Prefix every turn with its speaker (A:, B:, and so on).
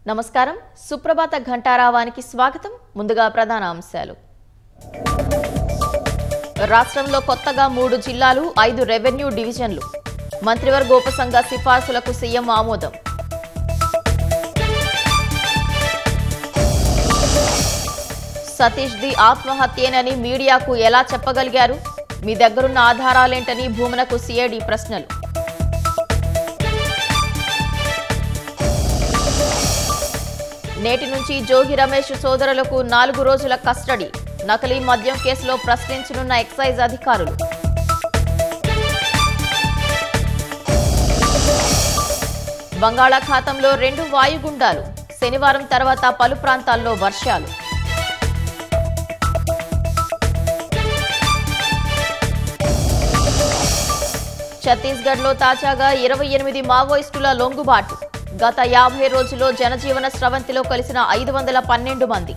A: నమస్కారం సుప్రభాత ఘంటారావానికి స్వాగతం ముందుగా ప్రధాన అంశాలు రాష్ట్రంలో కొత్తగా 3 జిల్లాలు 5 రెవెన్యూ డివిజన్లు మంత్రివర్గ ఉపసంఘ సిఫార్సులకు సీఎం ఆమోదం సతీష్ ది ఆత్మహత్యేనని మీడియాకు ఎలా చెప్పగలిగారు మీ దగ్గరున్న ఆధారాలేంటని భూమనకు సిఐడి ప్రశ్నలు నేటి నుంచి జోగి రమేష్ సోదరులకు 4 రోజుల కస్టడీ నకిలీ మద్యం కేసులో ప్రశ్నించనున్న ఎక్సైజ్ అధికారులు బంగాళాఖాతంలో 2 వాయుగుండాలు శనివారం తర్వాత పలు ప్రాంతాల్లో వర్షాలు ఛత్తీస్గఢ్లో తాజాగా 28 మావోయిస్టుల లొంగుబాటు గత 50 రోజుల్లో జనజీవన స్రవంతిలో కలిసిన 512 మంది